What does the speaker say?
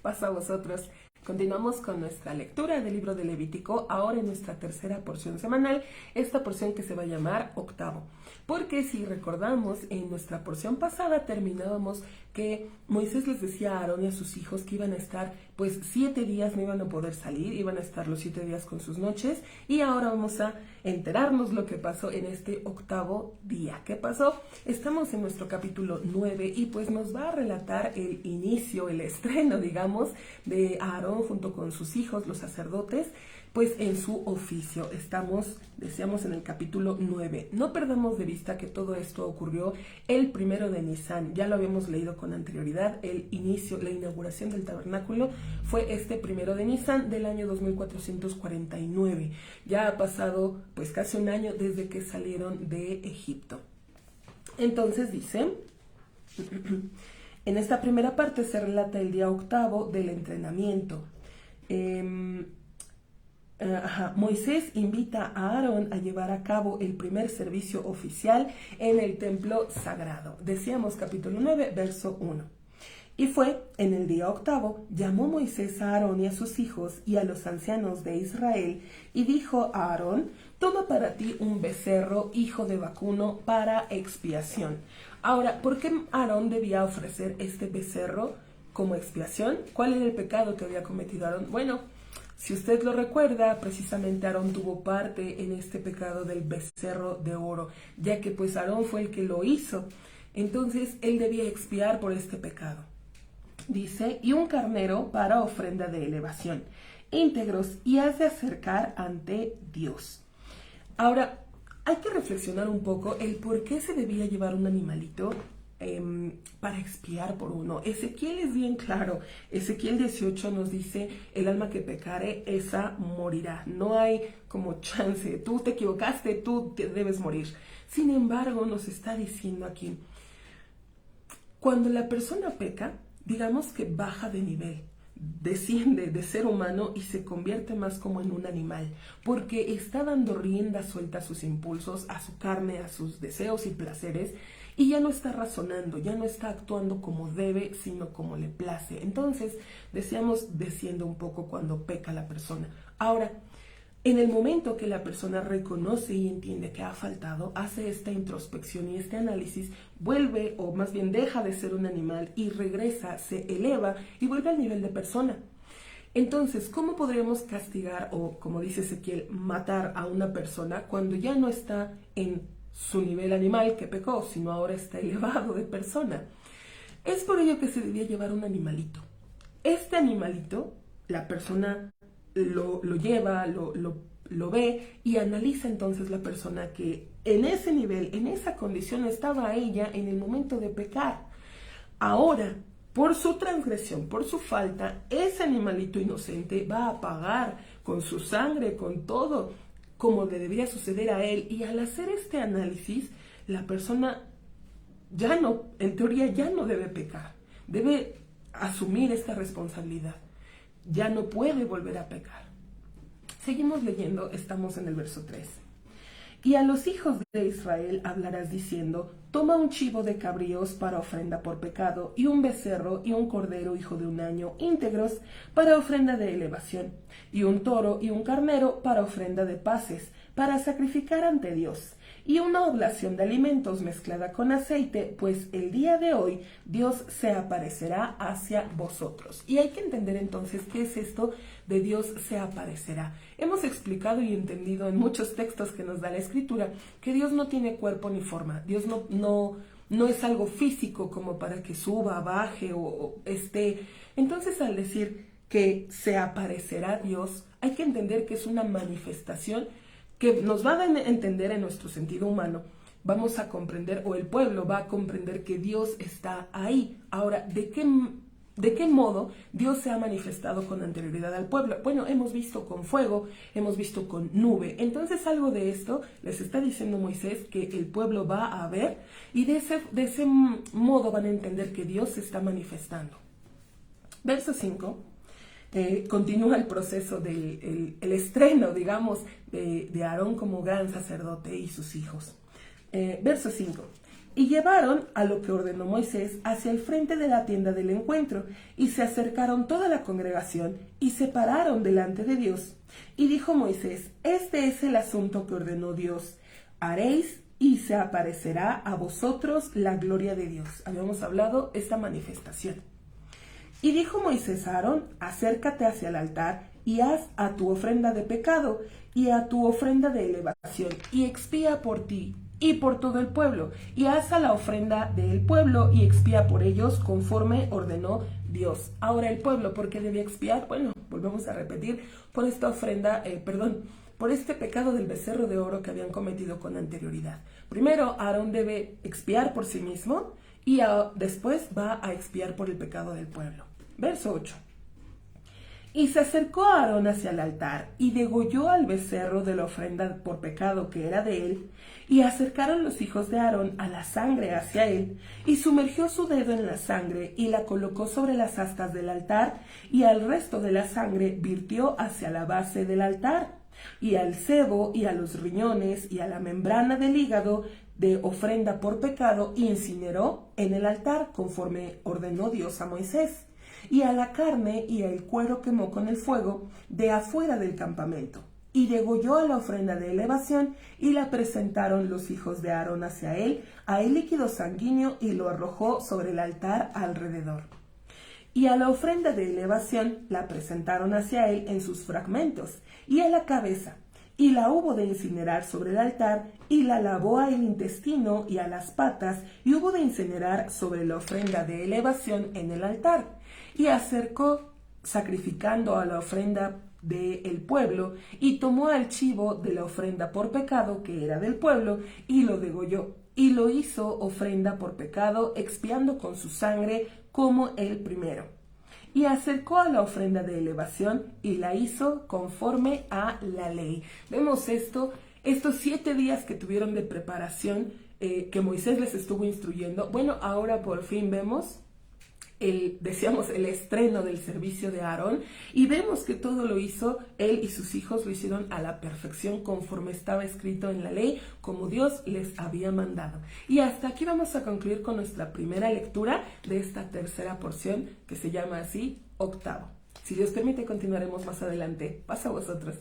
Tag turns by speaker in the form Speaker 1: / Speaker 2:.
Speaker 1: pasa a vosotros? Continuamos con nuestra lectura del libro de Levítico, ahora en nuestra tercera porción semanal, esta porción que se va a llamar octavo. Porque si recordamos, en nuestra porción pasada terminábamos que Moisés les decía a Aarón y a sus hijos que iban a estar, pues 7 días no iban a poder salir, iban a estar los 7 días con sus noches, y ahora vamos a enterarnos lo que pasó en este octavo día. ¿Qué pasó? Estamos en nuestro capítulo 9 y pues nos va a relatar el inicio, el estreno, digamos, de Aarón junto con sus hijos, los sacerdotes, pues en su oficio. Estamos, decíamos, en el capítulo 9. No perdamos de vista que todo esto ocurrió el 1 de Nisan. Ya lo habíamos leído con anterioridad. El inicio, la inauguración del tabernáculo fue este 1 de Nisan del año 2449. Ya ha pasado pues casi un año desde que salieron de Egipto. Entonces dice, en esta primera parte se relata el día octavo del entrenamiento. Moisés invita a Aarón a llevar a cabo el primer servicio oficial en el templo sagrado. Decíamos capítulo 9, verso 1. Y fue en el día octavo, llamó Moisés a Aarón y a sus hijos y a los ancianos de Israel, y dijo a Aarón: toma para ti un becerro, hijo de vacuno, para expiación. Ahora, ¿por qué Aarón debía ofrecer este becerro como expiación? ¿Cuál era el pecado que había cometido Aarón? Bueno, si usted lo recuerda, precisamente Aarón tuvo parte en este pecado del becerro de oro, ya que pues Aarón fue el que lo hizo. Entonces él debía expiar por este pecado. Dice, y un carnero para ofrenda de elevación, íntegros, y has de acercar ante Dios. Ahora, hay que reflexionar un poco el por qué se debía llevar un animalito para expiar por uno. Ezequiel es bien claro. Ezequiel 18 nos dice: el alma que pecare, esa morirá. No hay como chance. Tú te equivocaste, tú te debes morir. Sin embargo, nos está diciendo aquí, cuando la persona peca, digamos que baja de nivel, desciende de ser humano y se convierte más como en un animal, porque está dando rienda suelta a sus impulsos, a su carne, a sus deseos y placeres, y ya no está razonando, ya no está actuando como debe, sino como le place. Entonces, decíamos, desciende un poco cuando peca la persona. Ahora, en el momento que la persona reconoce y entiende que ha faltado, hace esta introspección y este análisis, vuelve, o más bien deja de ser un animal y regresa, se eleva y vuelve al nivel de persona. Entonces, ¿cómo podríamos castigar o, como dice Ezequiel, matar a una persona cuando ya no está en su nivel animal que pecó, sino ahora está elevado de persona? Es por ello que se debía llevar un animalito. Este animalito, la persona lo lleva, lo ve y analiza entonces la persona que en ese nivel, en esa condición estaba ella en el momento de pecar. Ahora, por su transgresión, por su falta, ese animalito inocente va a pagar con su sangre, con todo, como le debería suceder a él. Y al hacer este análisis, la persona ya no, en teoría ya no debe pecar, debe asumir esta responsabilidad. Ya no puede volver a pecar. Seguimos leyendo, estamos en el verso 3. Y a los hijos de Israel hablarás diciendo: toma un chivo de cabríos para ofrenda por pecado, y un becerro y un cordero hijo de 1 año íntegros para ofrenda de elevación, y un toro y un carnero para ofrenda de paces, para sacrificar ante Dios, y una oblación de alimentos mezclada con aceite, pues el día de hoy Dios se aparecerá hacia vosotros. Y hay que entender entonces qué es esto de Dios se aparecerá. Hemos explicado y entendido en muchos textos que nos da la Escritura que Dios no tiene cuerpo ni forma. Dios no es algo físico como para que suba, baje o esté. Entonces, al decir que se aparecerá Dios, hay que entender que es una manifestación que nos va a entender en nuestro sentido humano. Vamos a comprender, o el pueblo va a comprender, que Dios está ahí. Ahora, ¿de qué modo Dios se ha manifestado con anterioridad al pueblo? Bueno, hemos visto con fuego, hemos visto con nube. Entonces, algo de esto les está diciendo Moisés que el pueblo va a ver, y de ese modo van a entender que Dios se está manifestando. Verso 5. Continúa el proceso del el estreno, digamos, de Aarón como gran sacerdote y sus hijos. Verso 5. Y llevaron a lo que ordenó Moisés hacia el frente de la tienda del encuentro, y se acercaron toda la congregación, y se pararon delante de Dios. Y dijo Moisés: este es el asunto que ordenó Dios. Haréis, y se aparecerá a vosotros la gloria de Dios. Habíamos hablado esta manifestación. Y dijo Moisés a Aarón: acércate hacia el altar, y haz a tu ofrenda de pecado, y a tu ofrenda de elevación, y expía por ti y por todo el pueblo, y haz a la ofrenda del pueblo, y expía por ellos conforme ordenó Dios. Ahora el pueblo, ¿por qué debía expiar? Bueno, volvemos a repetir, por esta ofrenda, por este pecado del becerro de oro que habían cometido con anterioridad. Primero, Aarón debe expiar por sí mismo, y después va a expiar por el pecado del pueblo. Verso 8. Y se acercó Aarón hacia el altar, y degolló al becerro de la ofrenda por pecado que era de él, y acercaron los hijos de Aarón a la sangre hacia él, y sumergió su dedo en la sangre, y la colocó sobre las astas del altar, y al resto de la sangre virtió hacia la base del altar, y al sebo, y a los riñones, y a la membrana del hígado de ofrenda por pecado, incineró en el altar, conforme ordenó Dios a Moisés. Y a la carne y al cuero quemó con el fuego de afuera del campamento. Y degolló a la ofrenda de elevación, y la presentaron los hijos de Aarón hacia él, a el líquido sanguíneo, y lo arrojó sobre el altar alrededor. Y a la ofrenda de elevación la presentaron hacia él en sus fragmentos, y a la cabeza, y la hubo de incinerar sobre el altar, y la lavó al intestino y a las patas, y hubo de incinerar sobre la ofrenda de elevación en el altar. Y acercó sacrificando a la ofrenda del pueblo, y tomó al chivo de la ofrenda por pecado que era del pueblo, y lo degolló, y lo hizo ofrenda por pecado, expiando con su sangre como el primero. Y acercó a la ofrenda de elevación, y la hizo conforme a la ley. Vemos estos 7 días que tuvieron de preparación, que Moisés les estuvo instruyendo. Bueno, ahora por fin vemos decíamos, el estreno del servicio de Aarón, y vemos que todo lo hizo él y sus hijos, lo hicieron a la perfección conforme estaba escrito en la ley, como Dios les había mandado. Y hasta aquí vamos a concluir con nuestra primera lectura de esta tercera porción, que se llama así, octavo. Si Dios permite, continuaremos más adelante. Pasa a vosotros.